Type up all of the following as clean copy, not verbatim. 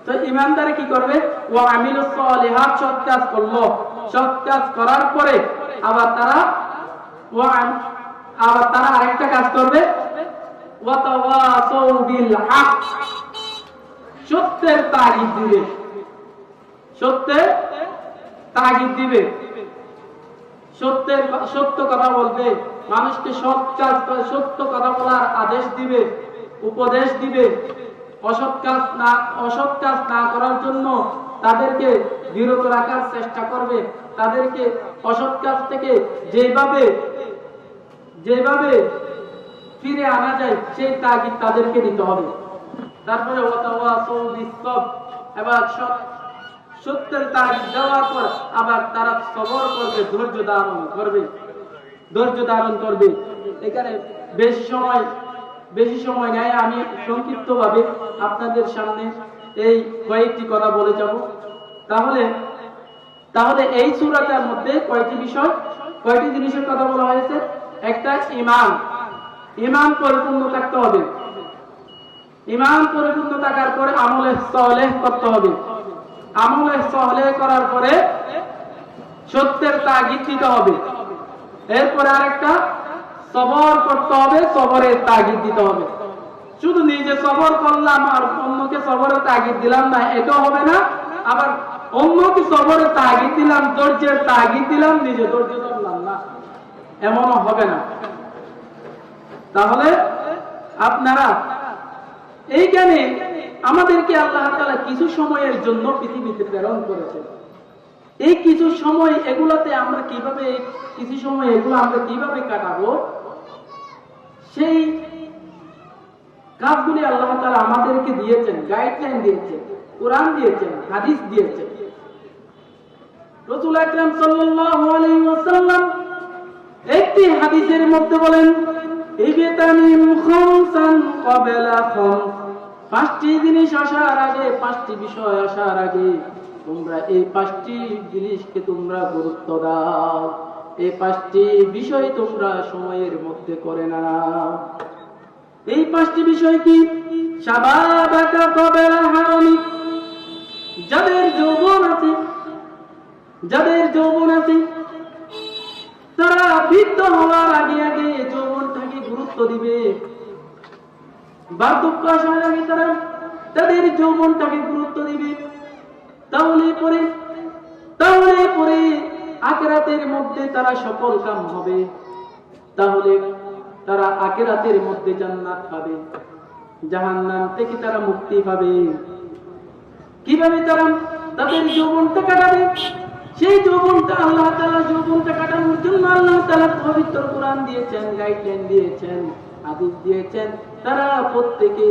তো ইমানদারে কি করবে? ওয়া আমিলুস সালিহাত, সৎ কাজ করলো, সৎ কাজ করার পরে আবার তারা আরেকটা কাজ করবে, ওয়া তাওয়াসাউ বিল হক, সত্যের তাগিদ দিবে, সত্যের তাগিদ দিবে, সত্য কথা বলবে, মানুষকে সৎ কাজ করে সত্য কথা বলার আদেশ দিবে, উপদেশ দিবে, অসৎ কাজ না করার জন্য তাদেরকে বিরত রাখার চেষ্টা করবে, তাদেরকে অসৎ কাজ থেকে যেভাবে ফিরে আনা যায় সেই তাগিদ তাদেরকে দিতে হবে। তারপরে ওয়াতাওয়াসাউ বিস-সবর, এবার সত্যের তাগিদ দেওয়ার পর আবার তারা সবর করবে, ধৈর্য ধারণ করবে। এখানে বেশি সময় নেয়, আমি সংক্ষিপ্তভাবে আপনাদের সামনে এই কয়েকটি কথা বলে যাব। তাহলে এই সূরাটার মধ্যে কয়টি জিনিসের কথা বলা হয়েছে? একটা ঈমান পরিপূর্ণ থাকতে হবে, ঈমান পরিপূর্ণ থাকার পরে আমলে সালেহ করতে হবে, আমলে সালেহ করার পরে সত্যের তাগিদ দিতে হবে, এরপরে আরেকটা সবর করতে হবে, সবরের তাগিদ দিতে হবে। শুধু নিজে সবর করলাম আর অন্যকে সবরের তাগিদ দিলাম না, এটা হবে না। আবার অন্যকে সবরের তাগিদ দিলাম, ধৈর্যের তাগিদ দিলাম, নিজে ধৈর্য ধরলাম না, এমনও হবে না। তাহলে আপনারা এইখানে আমাদেরকে আল্লাহ তাআলা কিছু সময়ের জন্য পৃথিবীতে প্রেরণ করেছেন। এই কিছু সময় এগুলোতে আমরা কিভাবে কাটাবো, সেই কাজগুলি আল্লাহ তাআলা আমাদেরকে দিয়েছেন, গাইডলাইন দিয়েছেন, কোরআন দিয়েছেন, হাদিস দিয়েছেন। রাসূল আকরাম সাল্লাল্লাহু আলাইহি ওয়াসাল্লাম একটি হাদিসের মধ্যে বলেন, ইবতানিম খামসান ক্বাবলা খামস, পাঁচটি জিনিস আসার আগে, পাঁচটি বিষয় আসার আগে তোমরা এই পাঁচটি জিনিসকে তোমরা গুরুত্ব দাও, এই পাঁচটি বিষয় তোমরা সময়ের মধ্যে করে নাও। এই পাঁচটি বিষয় কি? শাবাবাকা ক্বাবলা হারামিক, যাদের যৌবন আছে তারা বৃদ্ধ হওয়ার আগে যৌবনটাকে গুরুত্ব দিবে, বার্ধক্য আসার আগে তারা তাদের যৌবনটাকে গুরুত্ব দিবে। তাহলে পরে আখিরাতের মধ্যে তারা সফল কাম হবে, তাহলে তারা আখিরাতের মধ্যে জান্নাত পাবে, জাহান্নাম থেকে তারা মুক্তি পাবে। কিভাবে তারা তাদের যৌবনটা কাটাবে? সেই যৌবনটা আল্লাহ তাআলা যৌবনটা কাটানোর জন্য আল্লাহ তাআলা পবিত্র কোরআন দিয়েছেন, গাইডলাইন দিয়েছেন, হাদিস দিয়েছেন। তারা প্রত্যেকে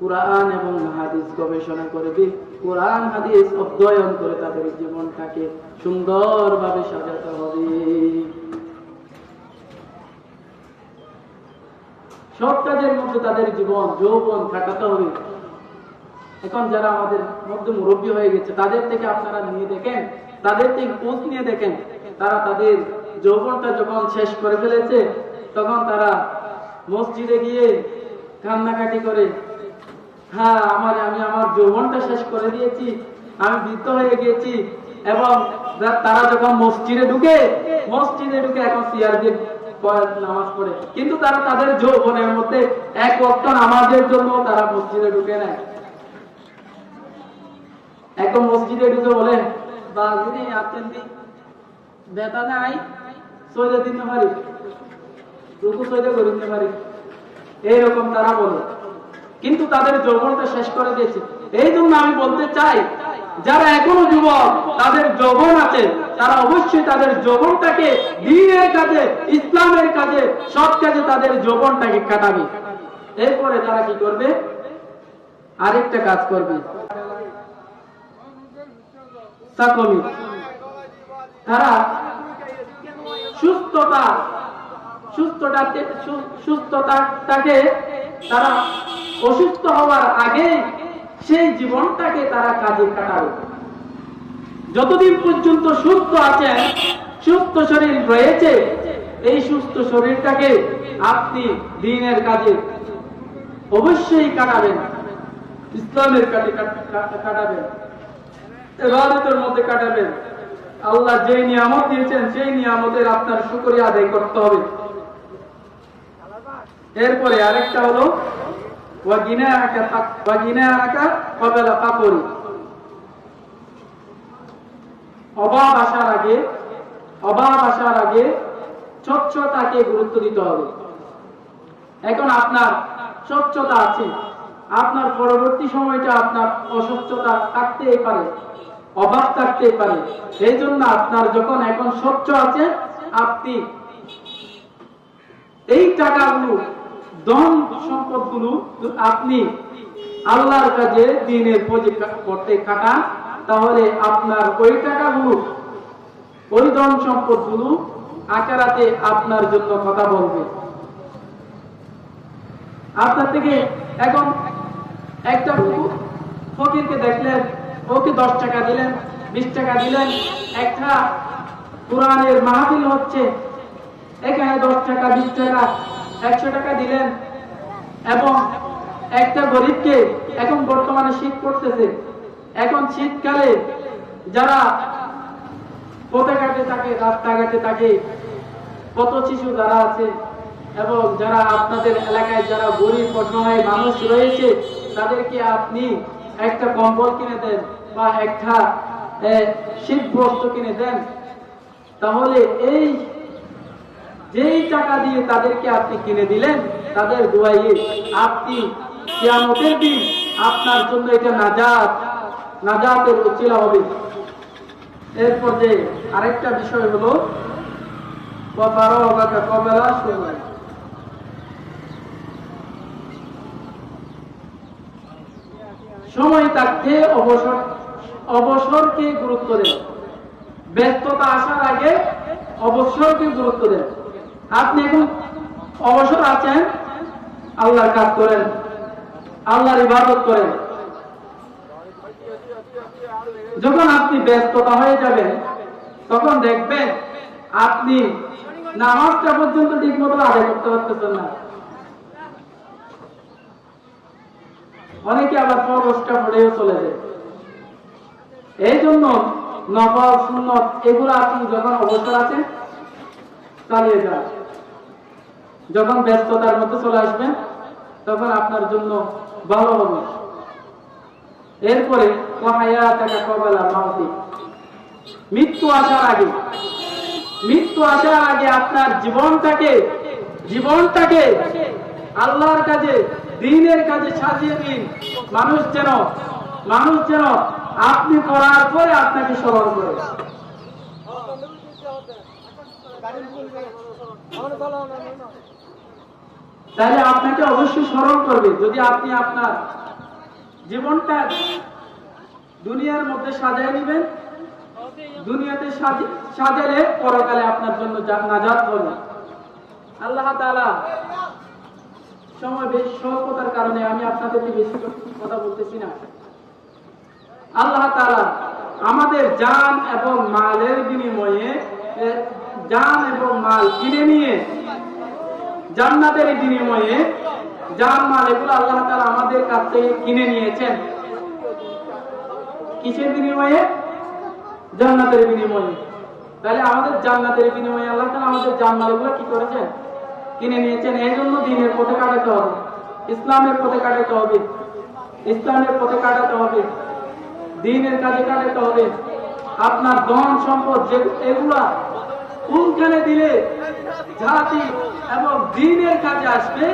কোরআন এবং হাদিস গবেষণা করবে, কোরআন হাদিস অধ্যয়ন করে তাদের জীবনটাকে সুন্দরভাবে সাজাতে হবে। সব কাজের মধ্যে তাদের যৌবন কাটাতে হবে। এখন যারা আমাদের মধ্যে মুরব্বী হয়ে গেছে তাদের থেকে আপনারা নিয়ে দেখেন, তাদের থেকে খোঁজ নিয়ে দেখেন, তারা তাদের যৌবনটা যখন শেষ করে ফেলেছে তখন তারা মসজিদে গিয়ে কান্নাকাটি করে, হ্যাঁ আমি আমার যৌবনটা শেষ করে দিয়েছি, আমি বৃদ্ধ হয়ে গিয়েছি। এবং তারা যখন মসজিদে ঢুকে এখন সিয়ার দিয়ে নামাজ পড়ে, কিন্তু তারা তাদের যৌবনের মধ্যে এক ওয়াক্ত নামাজের জন্য তারা মসজিদে ঢুকে নেয়। এখন মসজিদে ঢুকে বলে, বাজিনে আছেন দি বেতা নাই, সইদা দিতে পারি, রুকু সইদা করে দিতে পারি, এইরকম তারা বলে, কিন্তু তাদের যৌবনটা শেষ করে দিয়েছে। এই জন্য আমি বলতে চাই, যারা এখনো যুবক, তাদের যৌবন আছে, তারা অবশ্যই তাদের যৌবনটাকে দ্বীনের কাজে, ইসলামের কাজে, সৎ কাজে তাদের যৌবনটাকে কাটাবে। এরপরে তারা কি করবে? আরেকটা কাজ করবে, তারা সুস্থতাকে তারা অসুস্থ হওয়ার আগে সেই জীবনটাকে তারা কাজে কাটাবে। যতদিন পর্যন্ত সুস্থ আছেন, সুস্থ শরীর রয়েছে, এই সুস্থ শরীরটাকে আপনি দ্বীনের কাজে অবশ্যই কাটাবেন। ইসলামের কাটাবেন, ইবাদতের মধ্যে কাটাবেন। আল্লাহ যে নিয়ামত দিয়েছেন সেই নিয়ামতের আপনার শুকরিয়া আদায় করতে হবে। এরপরে আরেকটা হলো ওয়াগিনাকা ক্বাবলা ফাকরি, অভাব আসার আগে স্বচ্ছতাকে গুরুত্ব দিতে হবে। এখন আপনার স্বচ্ছতা আছে, আপনার পরবর্তী সময়টা আপনার অস্বচ্ছতা থাকতেই পারে, অভাব থাকতেই পারে। এই জন্য আপনার যখন এখন স্বচ্ছ আছে, আপনি এই টাকাগুলো, ধন সম্পদগুলো আপনি আল্লাহর কাজে দ্বীনের পথে খাটান, তাহলে আপনার ওই টাকাগুলো, ওই ধন সম্পদগুলো আখিরাতে আপনার জন্য কথা বলবে। আপনার থেকে এখন একটা ফকিরকে দেখলেন, ওকে 10 টাকা দিলেন, 20 টাকা দিলেন, একটা কোরআনের মাহফিল হচ্ছে, এখানে 10 টাকা, 20 টাকা, 100 টাকা দিলেন, এবং একটা গরিবকে, এখন বর্তমানে শীত পড়তেছে, এখন শীতকালে যারা পথে ঘাটে থাকে, রাস্তাঘাটে থাকে, কত শিশু যারা আছে, এবং যারা আপনাদের এলাকায় যারা গরিব অসহায় মানুষ রয়েছে, তাদেরকে আপনি একটা কম্বল কিনে দেন বা একটা শীত বস্ত্র কিনে দেন, তাহলে এই যেই টাকা দিয়ে তাদেরকে আপনি কিনে দিলেন, তাদের দোয়াইয়ে আপনি কিয়ামতের দিন আপনার জন্য এটা নাজাতের উসিলা হবে। এরপর যে আরেকটা বিষয় হলো সময় থাকতে অবসরকে গুরুত্ব দেন, ব্যস্ততা আসার আগে অবসরকে গুরুত্ব দেন। আপনি এখন অবসর আছেন, আল্লাহর কাজ করেন, আল্লাহর ইবাদত করেন। যখন আপনি ব্যস্ততা হয়ে যাবেন, তখন দেখবেন আপনি নামাজটা পর্যন্ত ঠিক মতো আদায় করতে পারতেছেন না। অনেকে আবার ফরজটা পড়েও চলে যায়। এই জন্য নফল, সুন্নত এগুলো আপনি যখন অবসর আছেন চালিয়ে যান। যখন ব্যস্ততার মধ্যে চলে আসবেন, তখন আপনার জন্য ভালো হবে। এরপরে মৃত্যু আসার আগে আপনার জীবনটাকে আল্লাহর কাজে, দ্বীনের কাজে সাজিয়ে দিন। মানুষ যেন আপনি করার পরে আপনাকে স্মরণ করে। তাহলে আপনাকে অবশ্যই স্মরণ করবে। যদি আপনি আপনার জীবনটা দুনিয়ার মধ্যে সাজায় নেবেন, দুনিয়াতে সাজালে পরকালে আপনার জন্য নাজাত হবে। আল্লাহ তাআলা, সময় বেশি স্বল্পতার কারণে আমি আপনাদেরকে বেশি কথা বলতেছি না। আল্লাহ তাআলা আমাদের জান এবং মালের বিনিময়ে, জান এবং মাল কিনে নিয়ে জান্নাতের বিনিময়ে, জান মাল এগুলো আল্লাহ তাআলা আমাদের কাছ থেকে কিনে নিয়েছেন। কিসের বিনিময়ে? জান্নাতের বিনিময়ে। তাহলে আমাদের জান্নাতের বিনিময়ে আল্লাহ তাআলা আমাদের জান মালগুলো কি করেছেন? কিনে নিয়েছেন। এই জন্য দ্বীনের পথে কাটাতে হবে, ইসলামের পথে কাটাতে হবে, ইসলামের পথে কাটাতে হবে, দ্বীনের কাজে কাটাতে হবে। আপনার ধন সম্পদ এগুলা কোনখানে দিলে জাতি এবং দ্বীনের কাজে আসবে,